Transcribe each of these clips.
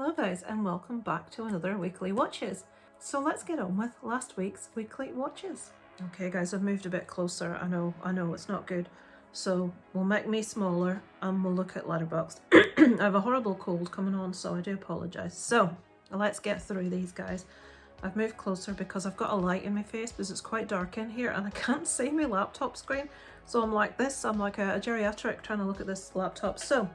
Hello guys, and welcome back to another weekly watches. So let's get on with last week's weekly watches. Okay guys, I've moved a bit closer. I know it's not good. So we'll make me smaller and we'll look at Letterboxd. I have a horrible cold coming on, so I do apologise. So let's get through these guys. I've moved closer because I've got a light in my face because it's quite dark in here and I can't see my laptop screen. So I'm like this, I'm like a geriatric trying to look at this laptop. So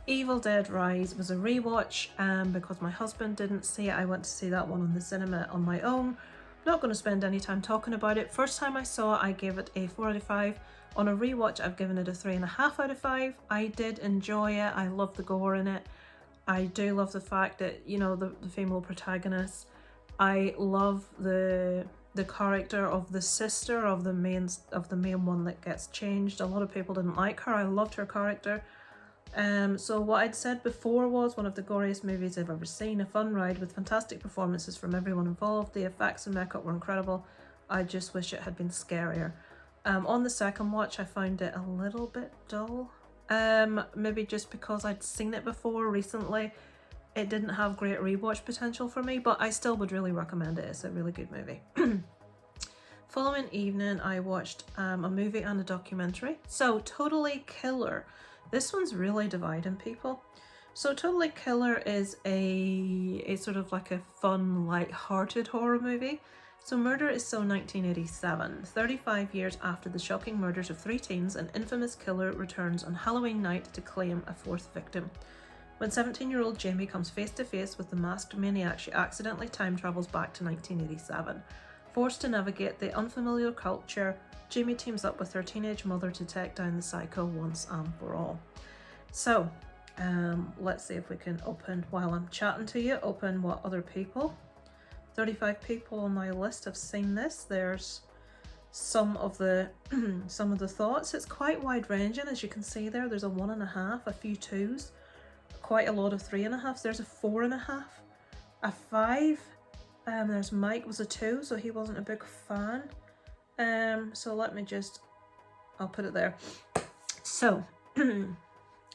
Evil Dead Rise was a rewatch because my husband didn't see it. I went to see that one on the cinema on my own. Not going to spend any time talking about it. First time I saw it, I gave it a 4 out of 5. On a rewatch, I've given it a 3.5 out of 5. I did enjoy it. I love the gore in it. I do love the fact that, you know, the female protagonist. I love the character of the sister of the main one that gets changed. A lot of people didn't like her. I loved her character. So what I'd said before was one of the goriest movies I've ever seen, a fun ride with fantastic performances from everyone involved. The effects and makeup were incredible. I just wish it had been scarier. On the second watch, I found it a little bit dull. Maybe just because I'd seen it before recently. It didn't have great rewatch potential for me, but I still would really recommend it. It's a really good movie. Following evening, I watched a movie and a documentary. So Totally Killer. This one's really dividing people. So Totally Killer is a sort of like a fun, light-hearted horror movie. So Murder Is So 1987. 35 years after the shocking murders of 3 teens, an infamous killer returns on Halloween night to claim a 4th victim. When 17-year-old Jamie comes face to face with the masked maniac, she accidentally time travels back to 1987. Forced to navigate the unfamiliar culture, Jamie teams up with her teenage mother to take down the psycho once and for all. So, let's see if we can open, while I'm chatting to you, open what other people. 35 people on my list have seen this. There's some of the thoughts. It's quite wide ranging, as you can see there. There's a 1.5, a few 2s, quite a lot of 3.5s. There's a 4.5, a 5. There's Mike was a 2, so he wasn't a big fan. So let me just, I'll put it there. So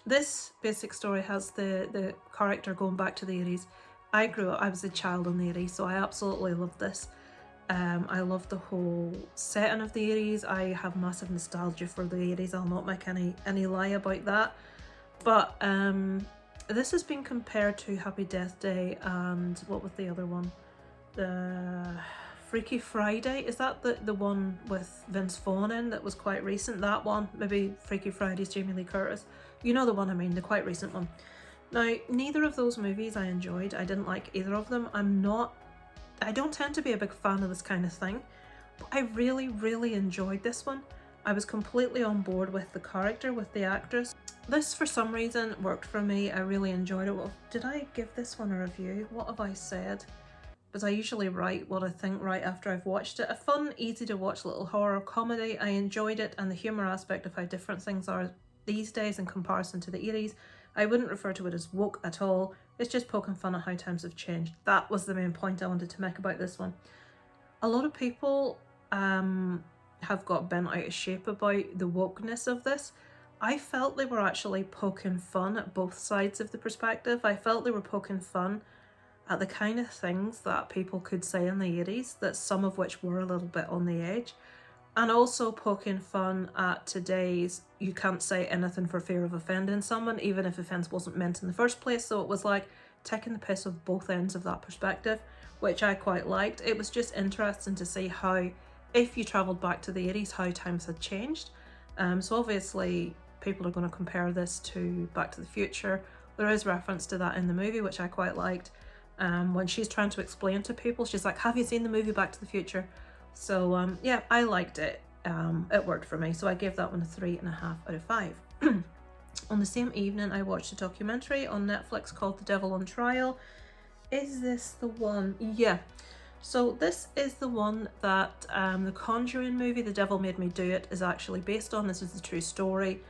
this basic story has the character going back to the 80s. I grew up, I was a child in the 80s, so I absolutely loved this. I love the whole setting of the 80s. I have massive nostalgia for the 80s. I'll not make any lie about that. But this has been compared to Happy Death Day and what was the other one? The Freaky Friday. Is that the one with Vince Vaughn in that was quite recent? That one? Maybe Freaky Friday's Jamie Lee Curtis. You know the one I mean, the quite recent one. Now, neither of those movies I enjoyed. I didn't like either of them. I don't tend to be a big fan of this kind of thing, but I really, really enjoyed this one. I was completely on board with the character, with the actress. This, for some reason, worked for me. I really enjoyed it. Well, did I give this one a review? What have I said? Because I usually write what I think right after I've watched it. A fun, easy to watch little horror comedy. I enjoyed it, and the humour aspect of how different things are these days in comparison to the 80s. I wouldn't refer to it as woke at all. It's just poking fun at how times have changed. That was the main point I wanted to make about this one. A lot of people have got bent out of shape about the wokeness of this. I felt they were actually poking fun at both sides of the perspective. I felt they were poking fun at the kind of things that people could say in the 80s, that some of which were a little bit on the edge, and also poking fun at today's, you can't say anything for fear of offending someone, even if offence wasn't meant in the first place. So it was like taking the piss of both ends of that perspective, which I quite liked. It was just interesting to see how, if you travelled back to the 80s, how times had changed. So obviously people are going to compare this to Back to the Future. There is reference to that in the movie, which I quite liked. When she's trying to explain to people, she's like, have you seen the movie Back to the Future? So yeah, I liked it. It worked for me, so I gave that one a 3.5 out of 5. On the same evening, I watched a documentary on Netflix called The Devil on Trial. Is this the one? Yeah. So this is the one that the Conjuring movie, The Devil Made Me Do It, is actually based on. This is the true story.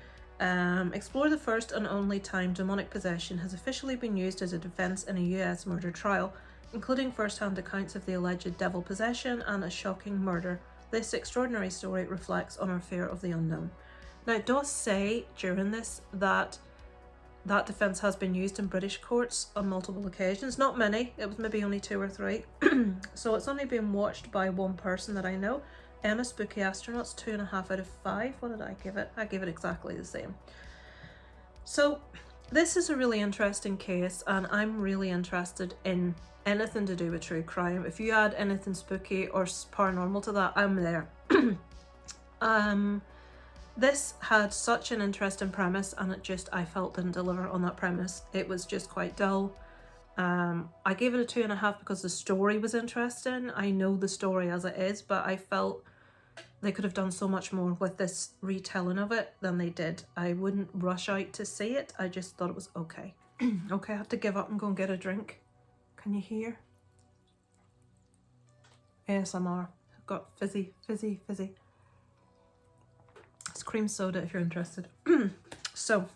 Explore the first and only time demonic possession has officially been used as a defense in a US murder trial, including first-hand accounts of the alleged devil possession and a shocking murder. This extraordinary story reflects on our fear of the unknown. Now, it does say during this that that defence has been used in British courts on multiple occasions. Not many, it was maybe only 2 or 3. So it's only been watched by one person that I know. Emma Spooky Astronauts, 2.5 out of 5. What did I give it? I gave it exactly the same. So this is a really interesting case, and I'm really interested in anything to do with true crime. If you add anything spooky or paranormal to that, I'm there. This had such an interesting premise, and it just, I felt, didn't deliver on that premise. It was just quite dull. I gave it a 2.5 because the story was interesting. I know the story as it is, but I felt they could have done so much more with this retelling of it than they did. I wouldn't rush out to see it. I just thought it was okay. Okay, I have to give up and go and get a drink. Can you hear? ASMR. I've got fizzy. It's cream soda if you're interested. So,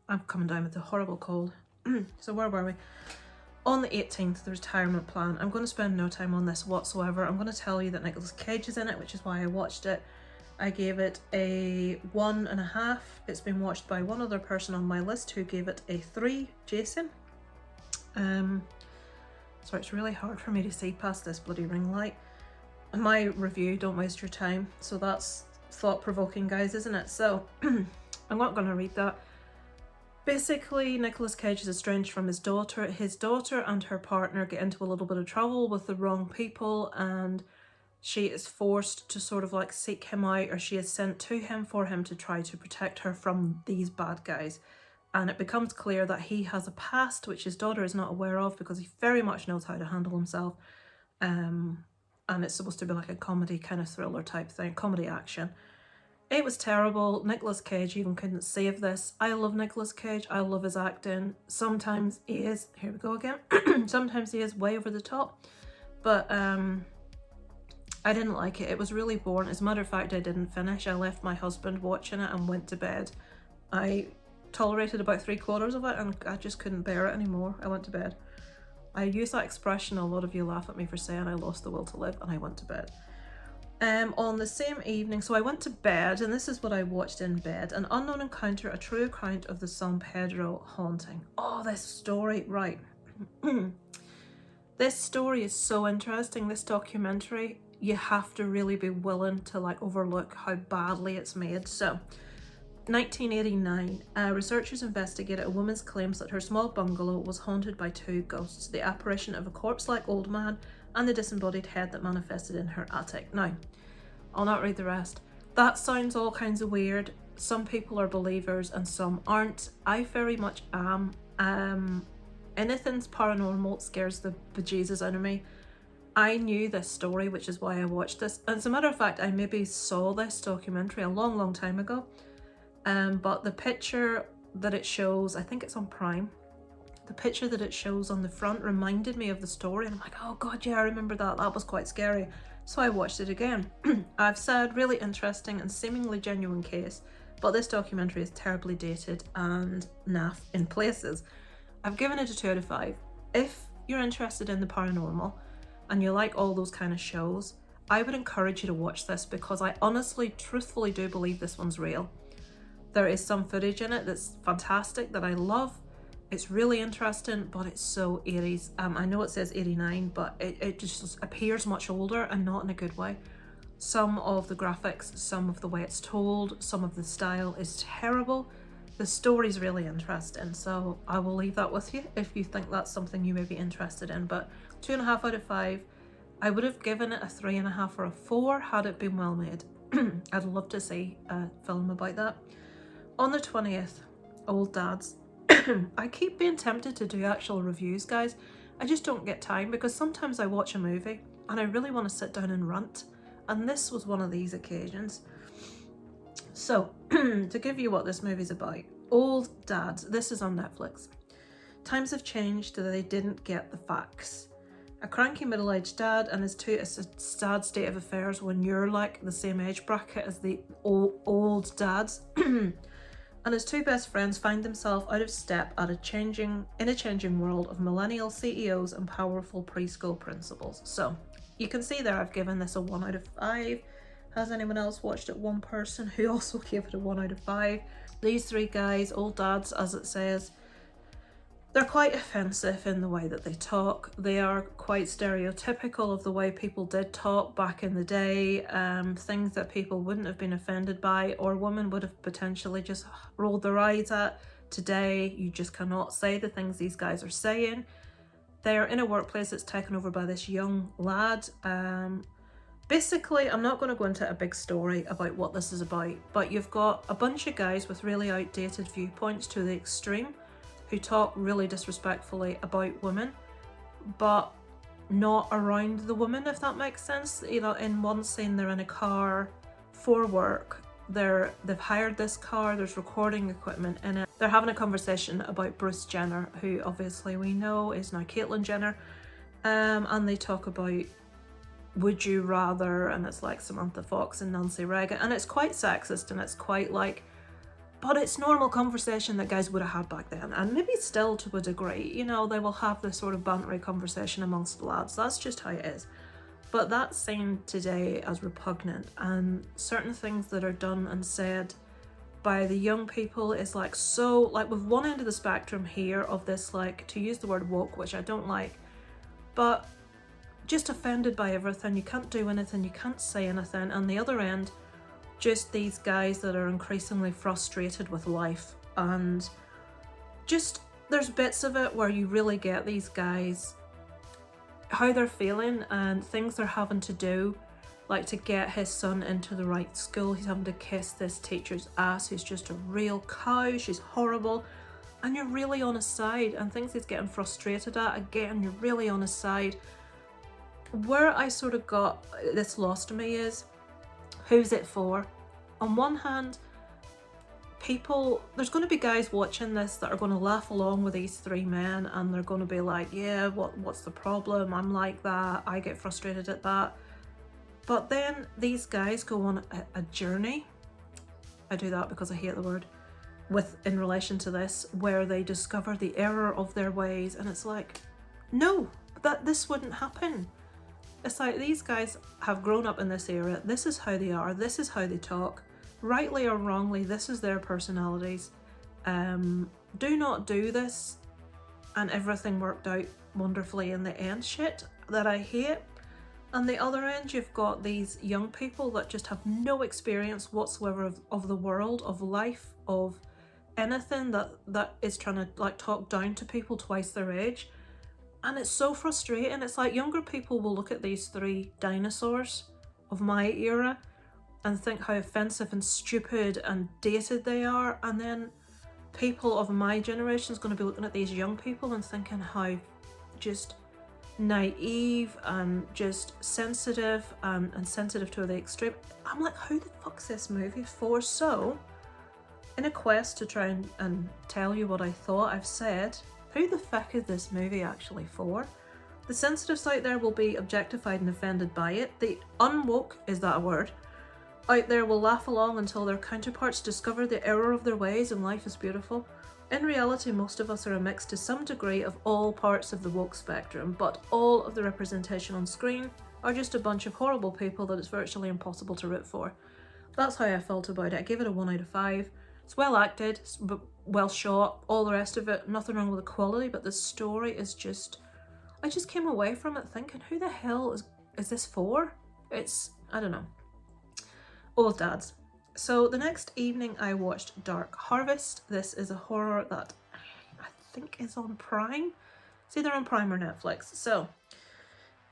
I'm coming down with a horrible cold. So where were we? On the 18th, the retirement plan. I'm going to spend no time on this whatsoever. I'm going to tell you that Nicolas Cage is in it, which is why I watched it. I gave it a 1.5. It's been watched by one other person on my list who gave it a 3, Jason. So it's really hard for me to see past this bloody ring light. My review, don't waste your time. So that's thought-provoking, guys, isn't it? So I'm not going to read that. Basically, Nicolas Cage is estranged from his daughter. His daughter and her partner get into a little bit of trouble with the wrong people, and she is forced to sort of like seek him out, or she is sent to him for him to try to protect her from these bad guys. And it becomes clear that he has a past which his daughter is not aware of, because he very much knows how to handle himself. And it's supposed to be like a comedy kind of thriller type thing, comedy action. It was terrible. Nicolas Cage even couldn't save this. I love Nicolas Cage. I love his acting. Sometimes he is, here we go again, sometimes he is way over the top. But I didn't like it. It was really boring. As a matter of fact, I didn't finish. I left my husband watching it and went to bed. I tolerated about 3/4 of it and I just couldn't bear it anymore. I went to bed. I use that expression, a lot of you laugh at me for saying I lost the will to live, and I went to bed. On the same evening, so I went to bed, and this is what I watched in bed. An Unknown Encounter, a true account of the San Pedro haunting. Oh, this story, right. This story is so interesting, this documentary. You have to really be willing to like overlook how badly it's made. So, 1989, researchers investigated a woman's claims that her small bungalow was haunted by 2 ghosts, the apparition of a corpse-like old man and the disembodied head that manifested in her attic. Now, I'll not read the rest. That sounds all kinds of weird. Some people are believers and some aren't. I very much am. Anything's paranormal scares the bejesus out of me. I knew this story, which is why I watched this. As a matter of fact, I maybe saw this documentary a long time ago. But the picture that it shows, I think it's on Prime, the picture that it shows on the front reminded me of the story, and I'm like, oh god, yeah, I remember that. That was quite scary. So I watched it again. I've said really interesting and seemingly genuine case, but this documentary is terribly dated and naff in places. I've given it a 2 out of 5. If you're interested in the paranormal and you like all those kind of shows, I would encourage you to watch this, because I honestly, truthfully do believe this one's real. There is some footage in it that's fantastic, that I love. It's really interesting, but it's so 80s. I know it says 89, but it just appears much older, and not in a good way. Some of the graphics, some of the way it's told, some of the style is terrible. The story's really interesting, so I will leave that with you if you think that's something you may be interested in. But 2.5 out of 5. I would have given it a 3.5 or a 4 had it been well made. I'd love to see a film about that. On the 20th, Old Dads. I keep being tempted to do actual reviews, guys. I just don't get time, because sometimes I watch a movie and I really want to sit down and rant, and this was one of these occasions. So, to give you what this movie's about, Old Dads, this is on Netflix. Times have changed, they didn't get the facts. A cranky middle-aged dad and his 2, it's a sad state of affairs when you're like the same age bracket as the old dads. And his 2 best friends find themselves out of step in a changing world of millennial CEOs and powerful preschool principals. So you can see there I've given this a 1 out of 5. Has anyone else watched it? One person who also gave it a 1 out of 5. These three guys, old dads as it says, they're quite offensive in the way that they talk. They are quite stereotypical of the way people did talk back in the day, things that people wouldn't have been offended by or women would have potentially just rolled their eyes at. Today, you just cannot say the things these guys are saying. They're in a workplace that's taken over by this young lad. Basically, I'm not going to go into a big story about what this is about, but you've got a bunch of guys with really outdated viewpoints to the extreme who talk really disrespectfully about women, but not around the woman, if that makes sense. You know, in one scene they're in a car for work. They've hired this car, there's recording equipment in it. They're having a conversation about Bruce Jenner, who obviously we know is now Caitlyn Jenner, and they talk about would you rather, and it's like Samantha Fox and Nancy Reagan, and it's quite sexist and it's quite like, but it's normal conversation that guys would have had back then, and maybe still to a degree. You know, they will have this sort of bantery conversation amongst the lads. That's just how it is. But that's seen today as repugnant, and certain things that are done and said by the young people is like, so like with one end of the spectrum here of this, like, to use the word woke, which I don't like, but just offended by everything. You can't do anything, you can't say anything. And the other end, just these guys that are increasingly frustrated with life, and just there's bits of it where you really get these guys how they're feeling and things they're having to do, like to get his son into the right school. He's having to kiss this teacher's ass who's just a real cow. She's horrible, and you're really on his side, and things he's getting frustrated at, again, you're really on his side. Where I sort of got this lost to me is, who's it for? On one hand, there's going to be guys watching this that are going to laugh along with these three men, and they're going to be like, yeah, what's the problem? I'm like that, I get frustrated at that. But then these guys go on a journey, I do that because I hate the word, in relation to this, where they discover the error of their ways, and it's like, no, this wouldn't happen. It's like, these guys have grown up in this era, this is how they are, this is how they talk, rightly or wrongly, this is their personalities. Do not do this and everything worked out wonderfully in the end shit that I hate. On the other end, you've got these young people that just have no experience whatsoever of the world, of life, of anything, that is trying to like talk down to people twice their age. And it's so frustrating. It's like younger people will look at these three dinosaurs of my era and think how offensive and stupid and dated they are, and then people of my generation is going to be looking at these young people and thinking how just naive and just sensitive and sensitive to the extreme. I'm like, who the fuck's this movie for? So, in a quest to try and tell you what I thought, I've said, who the fuck is this movie actually for? The sensitives out there will be objectified and offended by it. The unwoke, is that a word, out there will laugh along until their counterparts discover the error of their ways and life is beautiful. In reality, most of us are a mix to some degree of all parts of the woke spectrum, but all of the representation on screen are just a bunch of horrible people that it's virtually impossible to root for. That's how I felt about it. I gave it a 1 out of 5. It's well acted, it's well shot, all the rest of it, nothing wrong with the quality, but the story is just, I just came away from it thinking, who the hell is this for? It's, I don't know. Old dads. So the next evening I watched Dark Harvest. This is a horror that I think is on Prime. It's either on Prime or Netflix. So,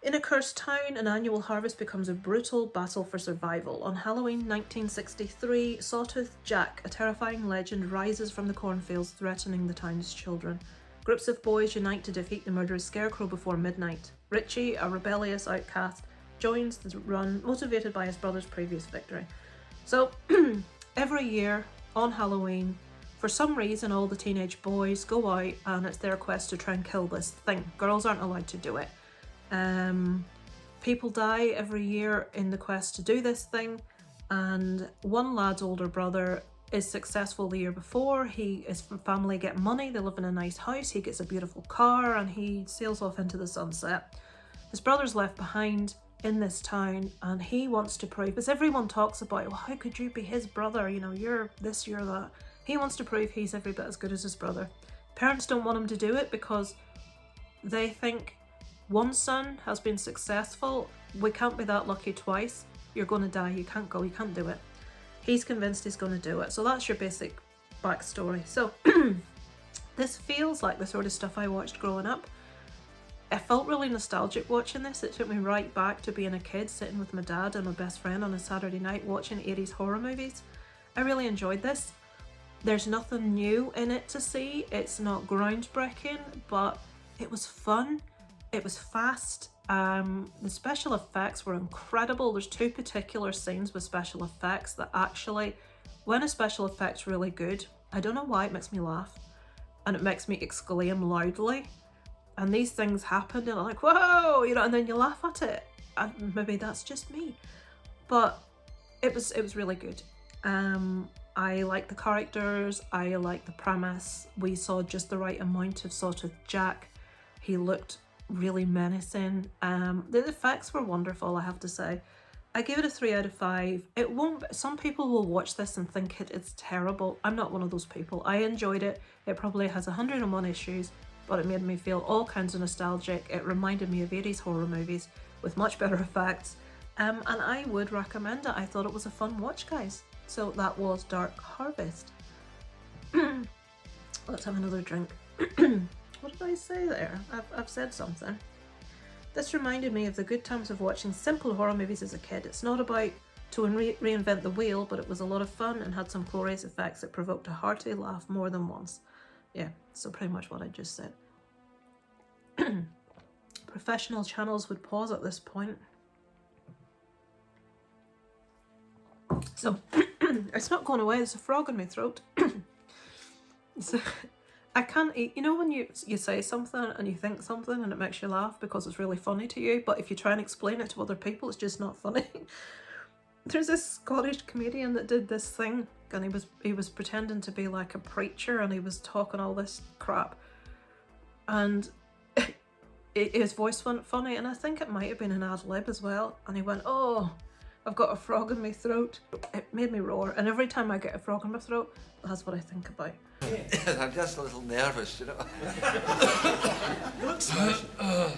in a cursed town, an annual harvest becomes a brutal battle for survival. On Halloween 1963, Sawtooth Jack, a terrifying legend, rises from the cornfields, threatening the town's children. Groups of boys unite to defeat the murderous scarecrow before midnight. Richie, a rebellious outcast, joins the run, motivated by his brother's previous victory. So, every year on Halloween, for some reason, all the teenage boys go out and it's their quest to try and kill this thing. Girls aren't allowed to do it. People die every year in the quest to do this thing, and one lad's older brother is successful the year before. His family get money, they live in a nice house, he gets a beautiful car, and he sails off into the sunset. His brother's left behind in this town, and he wants to prove, as everyone talks about, well, how could you be his brother, you know, you're this, you're that. He wants to prove he's every bit as good as his brother. Parents don't want him to do it because they think one son has been successful. We can't be that lucky twice. You're going to die. You can't go. You can't do it. He's convinced he's going to do it. So that's your basic backstory. So this feels like the sort of stuff I watched growing up. I felt really nostalgic watching this. It took me right back to being a kid, sitting with my dad and my best friend on a Saturday night watching 80s horror movies. I really enjoyed this. There's nothing new in it to see. It's not groundbreaking, but it was fun. It was fast. The special effects were incredible. There's two particular scenes with special effects that actually, when a special effect's really good, I don't know why, it makes me laugh. And it makes me exclaim loudly. And these things happened and I'm like, whoa, you know, and then you laugh at it. And maybe that's just me. But it was really good. I like the characters, I like the premise. We saw just the right amount of sort of Jack. He looked really menacing. The effects were wonderful, I have to say. I gave it a 3 out of 5. It won't, some people will watch this and think it's terrible. I'm not one of those people. I enjoyed it. It probably has 101 issues, but it made me feel all kinds of nostalgic. It reminded me of 80s horror movies with much better effects. And I would recommend it. I thought it was a fun watch, guys. So that was Dark Harvest. Let's have another drink. What did I say there? I've said something. This reminded me of the good times of watching simple horror movies as a kid. It's not about to reinvent the wheel, but it was a lot of fun and had some glorious effects that provoked a hearty laugh more than once. Yeah, so pretty much what I just said. Professional channels would pause at this point. So, it's not going away, there's a frog in my throat. So, I can't eat, you know when you say something and you think something and it makes you laugh because it's really funny to you, but if you try and explain it to other people, it's just not funny. There's this Scottish comedian that did this thing and he was pretending to be like a preacher and he was talking all this crap. And his voice went funny and I think it might have been an ad lib as well. And he went, oh, I've got a frog in my throat. It made me roar. And every time I get a frog in my throat, that's what I think about. I'm just a little nervous, you know. You look smashed. I'll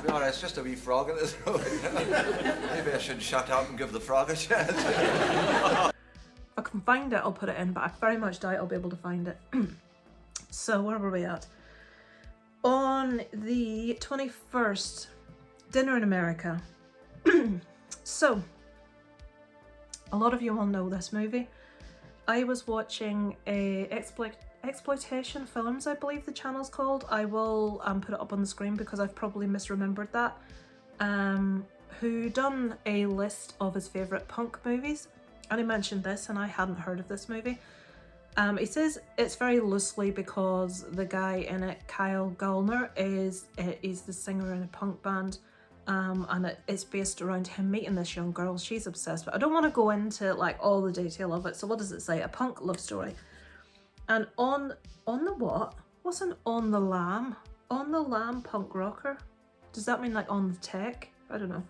be honest, it's just a wee frog in the throat. Maybe I should shut up and give the frog a chance. If I can find it, I'll put it in, but I very much doubt I'll be able to find it. So where were we at? On the 21st, Dinner in America. So, a lot of you will know this movie. I was watching a Xploitation Films, I believe the channel's called. I will put it up on the screen because I've probably misremembered that. Who done a list of his favourite punk movies. And he mentioned this and I hadn't heard of this movie. He says it's very loosely because the guy in it, Kyle Gallner, is the singer in a punk band. And it's based around him meeting this young girl. She's obsessed, but I don't want to go into like all the detail of it. So what does it say? A punk love story. And on the what? What's an on the lam? On the lam punk rocker? Does that mean like on the tech? I don't know.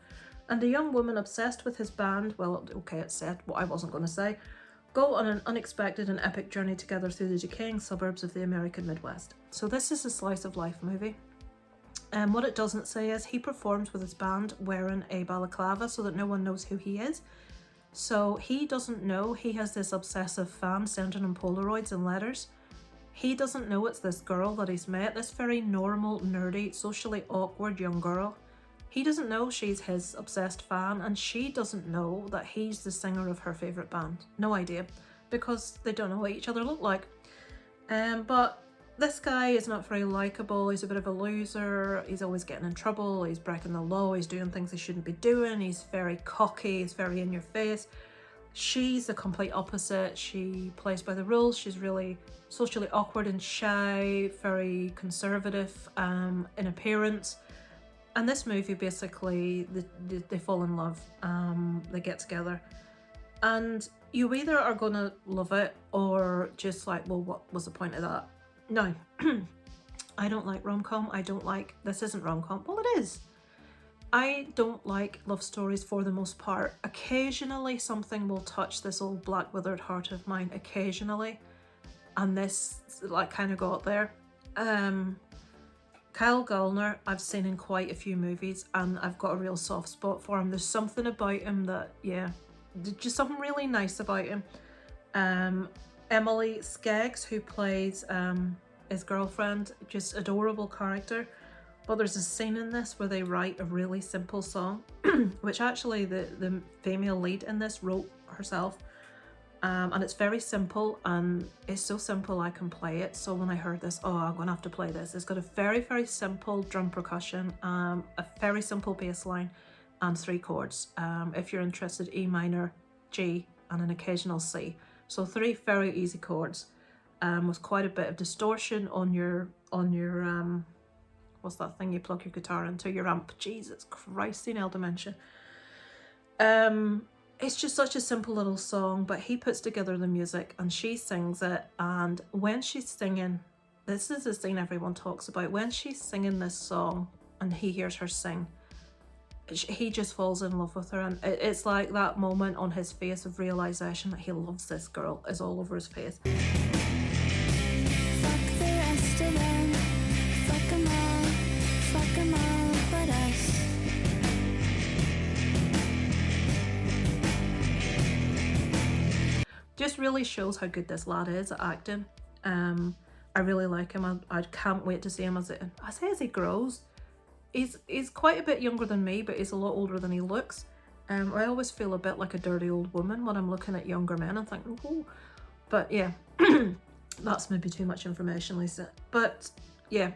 And a young woman obsessed with his band, well, okay, it said what I wasn't going to say, go on an unexpected and epic journey together through the decaying suburbs of the American Midwest. So this is a slice of life movie. And what it doesn't say is he performs with his band wearing a balaclava so that no one knows who he is. So he doesn't know he has this obsessive fan sending him Polaroids and letters. He doesn't know it's this girl that he's met, this very normal, nerdy, socially awkward young girl. He doesn't know she's his obsessed fan, and she doesn't know that he's the singer of her favourite band. No idea, because they don't know what each other look like. But this guy is not very likeable. He's a bit of a loser. He's always getting in trouble. He's breaking the law. He's doing things he shouldn't be doing. He's very cocky. He's very in your face. She's the complete opposite. She plays by the rules. She's really socially awkward and shy, very conservative in appearance. And this movie, basically, they fall in love. They get together. And you either are going to love it or just like, well, what was the point of that? No, I don't like rom-com. I don't like, this isn't rom-com. Well, it is. I don't like love stories for the most part. Occasionally something will touch this old black withered heart of mine, occasionally, and this like kind of got there. Kyle Gallner I've seen in quite a few movies and I've got a real soft spot for him. There's something about him that, yeah, just something really nice about him. Emily Skeggs, who plays his girlfriend, just adorable character. But there's a scene in this where they write a really simple song, which actually the female lead in this wrote herself. And it's very simple, and it's so simple I can play it. So when I heard this, oh, I'm gonna have to play this. It's got a very, very simple drum percussion, a very simple bass line, and 3 chords. If you're interested, E minor, G, and an occasional C. So 3 very easy chords, with quite a bit of distortion on your what's that thing you plug your guitar into? Your amp. Jesus Christ, senile dementia. It's just such a simple little song, but he puts together the music and she sings it. And when she's singing, this is the scene everyone talks about. When she's singing this song and he hears her sing, he just falls in love with her. And it's like that moment on his face of realization that he loves this girl is all over his face. Fuck the rest of them, fuck 'em all but us. Just really shows how good this lad is at acting. I really like him. I can't wait to see him as he grows. He's quite a bit younger than me, but he's a lot older than he looks. I always feel a bit like a dirty old woman when I'm looking at younger men and thinking, oh, but yeah, that's maybe too much information, Lisa. But yeah,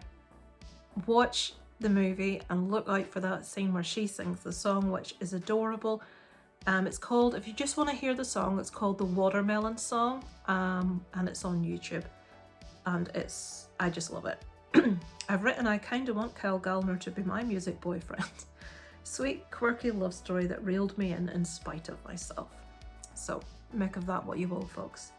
watch the movie and look out for that scene where she sings the song, which is adorable. It's called, if you just want to hear the song, it's called The Watermelon Song, and it's on YouTube, and I just love it. I've written, I kind of want Kyle Gallner to be my music boyfriend. Sweet, quirky love story that reeled me in spite of myself. So, make of that what you will, folks.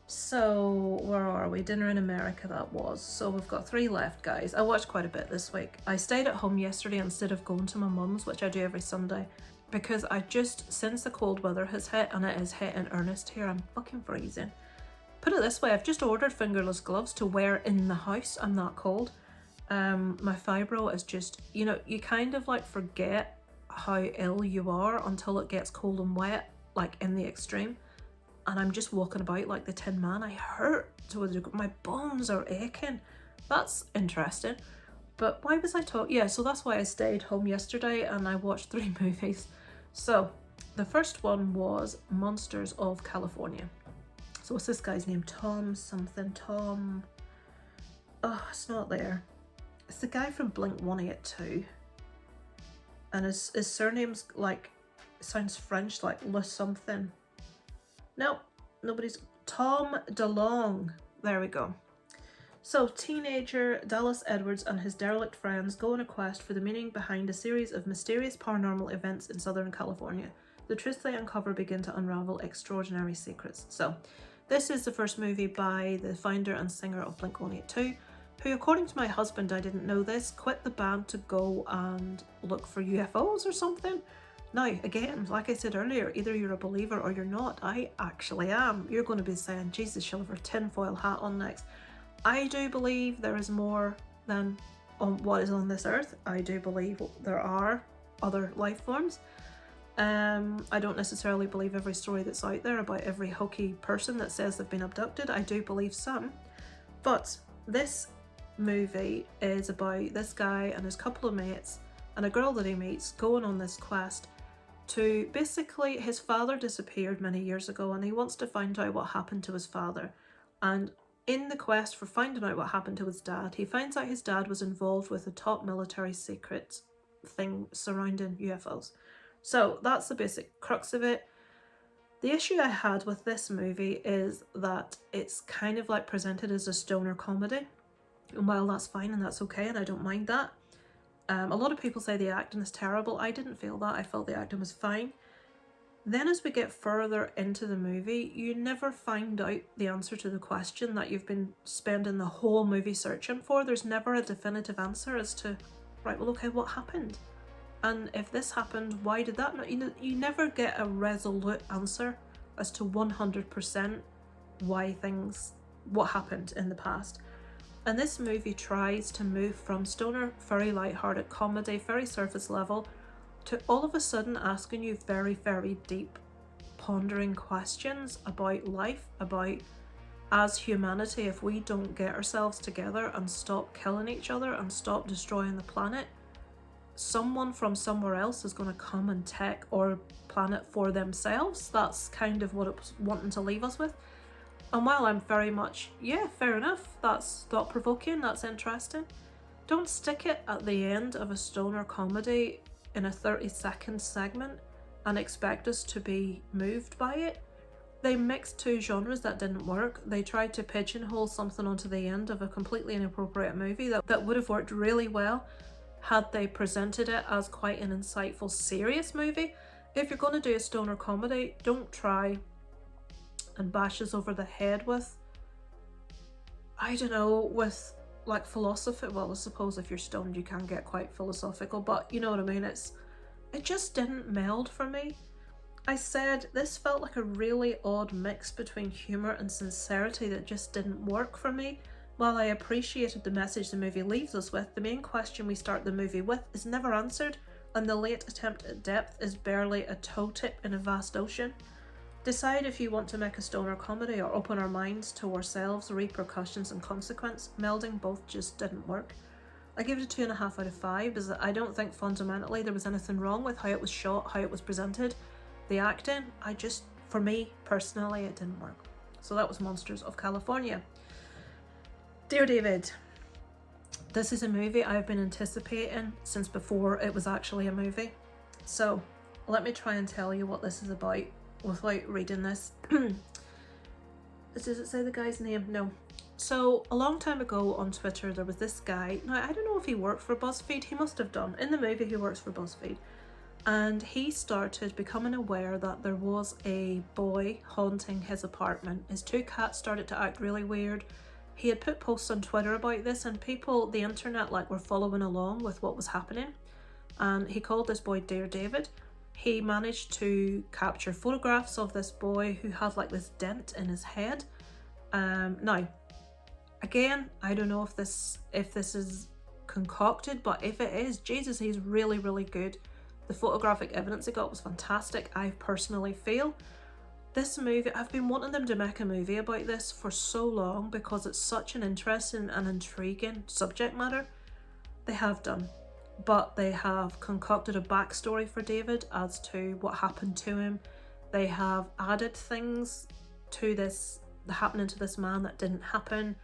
So, where are we? Dinner in America, that was. So we've got 3 left, guys. I watched quite a bit this week. I stayed at home yesterday instead of going to my mum's, which I do every Sunday, because I just, since the cold weather has hit, and it is hit in earnest here, I'm fucking freezing. Put it this way, I've just ordered fingerless gloves to wear in the house. I'm that cold. My fibro is just, you know, you kind of like forget how ill you are until it gets cold and wet, like in the extreme. And I'm just walking about like the Tin Man. I hurt to a degree. My bones are aching. That's interesting. But why was I talking? Yeah, so that's why I stayed home yesterday and I watched 3 movies. So the first one was Monsters of California. So what's this guy's name? Tom something. Tom. Oh, it's not there. It's the guy from Blink 182. And his surname's like, sounds French, like Le something. No, nobody's. Tom DeLonge. There we go. So, teenager Dallas Edwards and his derelict friends go on a quest for the meaning behind a series of mysterious paranormal events in Southern California. The truths they uncover begin to unravel extraordinary secrets. So, this is the first movie by the founder and singer of Blink-182, who, according to my husband, I didn't know this, quit the band to go and look for UFOs or something. Now, again, like I said earlier, either you're a believer or you're not. I actually am. You're going to be saying, Jesus, she'll have her tinfoil hat on next. I do believe there is more than on what is on this earth. I do believe there are other life forms. I don't necessarily believe every story that's out there about every hokey person that says they've been abducted. I do believe some. But this movie is about this guy and his couple of mates and a girl that he meets going on this quest to, basically, his father disappeared many years ago and he wants to find out what happened to his father. And in the quest for finding out what happened to his dad, he finds out his dad was involved with a top military secret thing surrounding UFOs. So that's the basic crux of it. The issue I had with this movie is that it's kind of like presented as a stoner comedy. And while that's fine and that's okay and I don't mind that, a lot of people say the acting is terrible. I didn't feel that. I felt the acting was fine. Then as we get further into the movie, you never find out the answer to the question that you've been spending the whole movie searching for. There's never a definitive answer as to, right, well, okay, what happened? And if this happened, why did that not? You never get a resolute answer as to 100% what happened in the past. And this movie tries to move from stoner, very light-hearted comedy, very surface level, to all of a sudden asking you very, very deep, pondering questions about life, about as humanity, if we don't get ourselves together and stop killing each other and stop destroying the planet, someone from somewhere else is going to come and take our planet for themselves. That's kind of what it was wanting to leave us with. And while I'm very much, yeah, fair enough, that's thought-provoking, that's interesting, don't stick it at the end of a stoner comedy in a 30-second segment and expect us to be moved by it. They mixed two genres that didn't work. They tried to pigeonhole something onto the end of a completely inappropriate movie that would have worked really well had they presented it as quite an insightful, serious movie. If you're going to do a stoner comedy, don't try and bash us over the head with, I don't know, with like philosophy. Well, I suppose if you're stoned you can get quite philosophical, but you know what I mean. It just didn't meld for me. I said this felt like a really odd mix between humour and sincerity that just didn't work for me. While I appreciated the message the movie leaves us with, the main question we start the movie with is never answered, and the late attempt at depth is barely a toe tip in a vast ocean. Decide if you want to make a stoner comedy or open our minds to ourselves, repercussions and consequence. Melding both just didn't work. I give it a 2.5 out of 5 because I don't think fundamentally there was anything wrong with how it was shot, how it was presented, the acting. For me personally, it didn't work. So that was Monsters of California. Dear David, this is a movie I've been anticipating since before it was actually a movie. So let me try and tell you what this is about without reading this. Does it say the guy's name? No. So a long time ago on Twitter there was this guy. Now I don't know if he worked for BuzzFeed. He must have done. In the movie he works for BuzzFeed. And he started becoming aware that there was a boy haunting his apartment. His two cats started to act really weird. He had put posts on Twitter about this and people, the internet, like were following along with what was happening. And he called this boy Dear David. He managed to capture photographs of this boy who had like this dent in his head. Now, again, I don't know if this is concocted, but if it is, Jesus, he's really, really good. The photographic evidence he got was fantastic, I personally feel. This movie, I've been wanting them to make a movie about this for so long because it's such an interesting and intriguing subject matter. They have done. But they have concocted a backstory for David as to what happened to him. They have added things to this, happening to this man that didn't happen.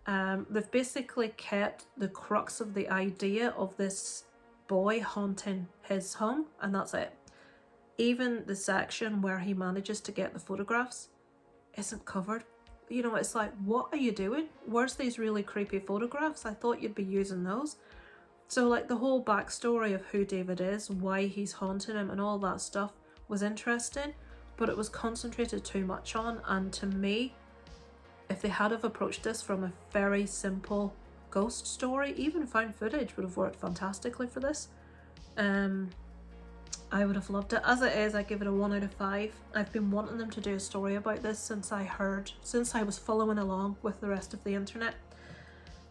They've basically kept the crux of the idea of this boy haunting his home, and that's it. Even the section where he manages to get the photographs isn't covered. You know, it's like, what are you doing? Where's these really creepy photographs? I thought you'd be using those. So like the whole backstory of who David is, why he's haunting him and all that stuff was interesting, but it was concentrated too much on. And to me, if they had have approached this from a very simple ghost story, even found footage would have worked fantastically for this. I would have loved it. As it is, I give it a 1 out of 5. I've been wanting them to do a story about this since I was following along with the rest of the internet.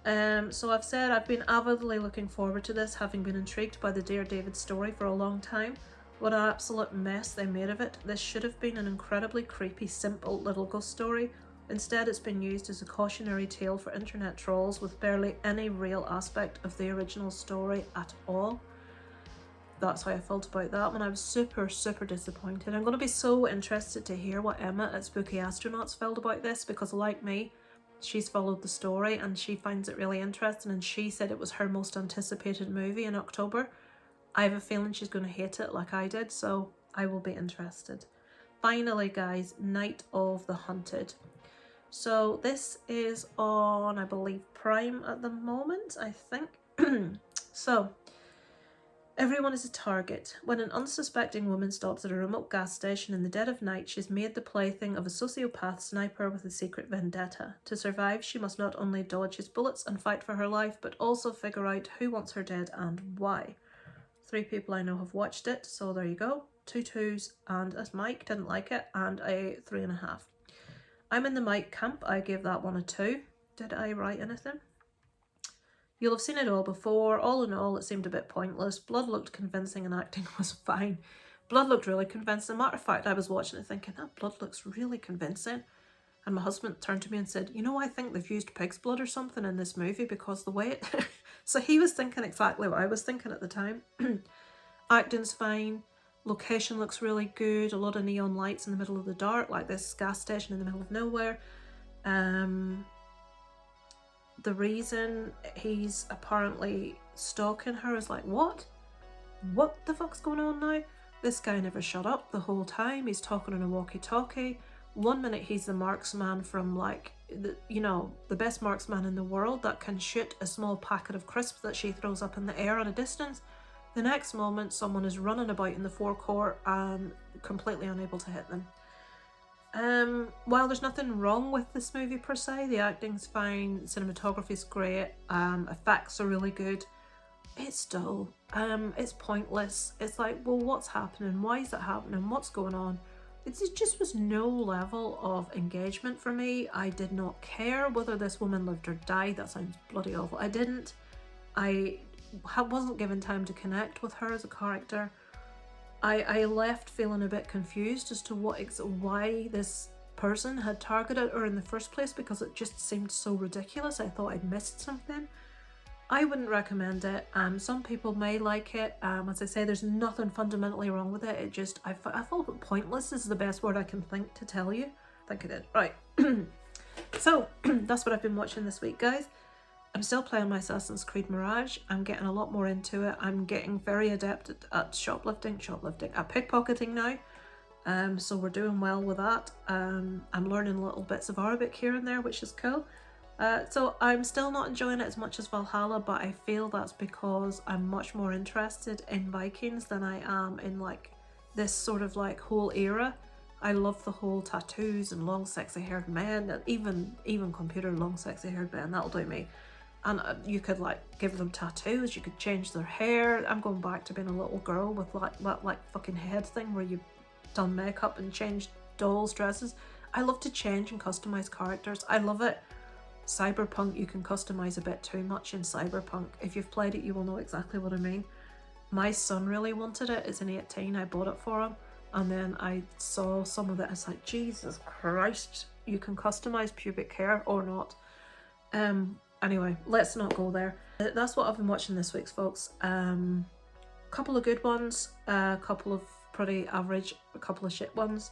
So I've said I've been avidly looking forward to this, having been intrigued by the Dear David story for a long time. What an absolute mess they made of it. This should have been an incredibly creepy, simple little ghost story. Instead, it's been used as a cautionary tale for internet trolls with barely any real aspect of the original story at all. That's how I felt about that one. I was super, super disappointed. I'm going to be so interested to hear what Emma at Spooky Astronauts felt about this, because like me, she's followed the story and she finds it really interesting, and she said it was her most anticipated movie in October. I have a feeling she's going to hate it like I did, so I will be interested. Finally, guys, Night of the Hunted. So this is on, I believe, Prime at the moment, I think. So, everyone is a target. When an unsuspecting woman stops at a remote gas station in the dead of night, she's made the plaything of a sociopath sniper with a secret vendetta. To survive, she must not only dodge his bullets and fight for her life, but also figure out who wants her dead and why. 3 people I know have watched it, so there you go. 2 2s, and as Mike didn't like it, and a 3.5. I'm in the Mike camp. I gave that one a 2. Did I write anything? You'll have seen it all before. All in all, it seemed a bit pointless. Blood looked convincing and acting was fine. Blood looked really convincing. Matter of fact, I was watching it thinking, that blood looks really convincing. And my husband turned to me and said, you know, I think they've used pig's blood or something in this movie because the way it... So he was thinking exactly what I was thinking at the time. Acting's fine. Location looks really good. A lot of neon lights in the middle of the dark, like this gas station in the middle of nowhere. The reason he's apparently stalking her is like, what? What the fuck's going on now? This guy never shut up the whole time. He's talking on a walkie-talkie. 1 minute he's the marksman from like, the best marksman in the world that can shoot a small packet of crisps that she throws up in the air at a distance. The next moment someone is running about in the forecourt and completely unable to hit them. While there's nothing wrong with this movie per se, the acting's fine, cinematography's great, effects are really good. It's dull. It's pointless. It's like, well, what's happening? Why is it happening? What's going on? It just was no level of engagement for me. I did not care whether this woman lived or died. That sounds bloody awful. I didn't. I wasn't given time to connect with her as a character. I left feeling a bit confused as to why this person had targeted her in the first place, because it just seemed so ridiculous. I thought I'd missed something. I wouldn't recommend it. Some people may like it. As I say, there's nothing fundamentally wrong with it. It just, I felt pointless is the best word I can think to tell you. I think I did. Right. So, that's what I've been watching this week, guys. I'm still playing my Assassin's Creed Mirage. I'm getting a lot more into it. I'm getting very adept at pickpocketing now. So we're doing well with that. I'm learning little bits of Arabic here and there, which is cool. So I'm still not enjoying it as much as Valhalla, but I feel that's because I'm much more interested in Vikings than I am in like this sort of like whole era. I love the whole tattoos and long sexy haired men, and even computer long sexy haired men, that'll do me. And you could like give them tattoos, you could change their hair. I'm going back to being a little girl with like fucking head thing where you've done makeup and changed dolls' dresses. I love to change and customize characters. I love it. Cyberpunk, you can customize a bit too much in Cyberpunk. If you've played it, you will know exactly what I mean. My son really wanted it. It's an 18. I bought it for him, and then I saw some of it. It's like, Jesus Christ, you can customize pubic hair or not. Anyway, let's not go there. That's what I've been watching this week, folks. Couple of good ones, a couple of pretty average, a couple of shit ones.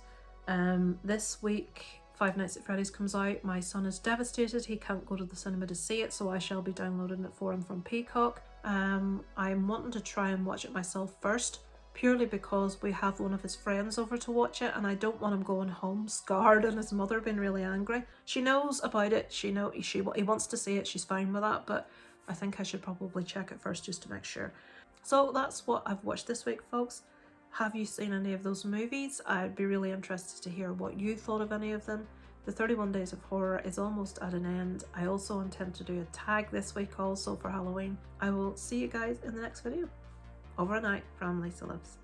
This week, Five Nights at Freddy's comes out. My son is devastated. He can't go to the cinema to see it, so I shall be downloading it for him from Peacock. I'm wanting to try and watch it myself first, purely because we have one of his friends over to watch it, and I don't want him going home scarred and his mother being really angry. She knows about it. He wants to see it. She's fine with that, but I think I should probably check it first just to make sure. So that's what I've watched this week, folks. Have you seen any of those movies? I'd be really interested to hear what you thought of any of them. The 31 Days of Horror is almost at an end. I also intend to do a tag this week also for Halloween. I will see you guys in the next video. Over and out from Lisa Lives.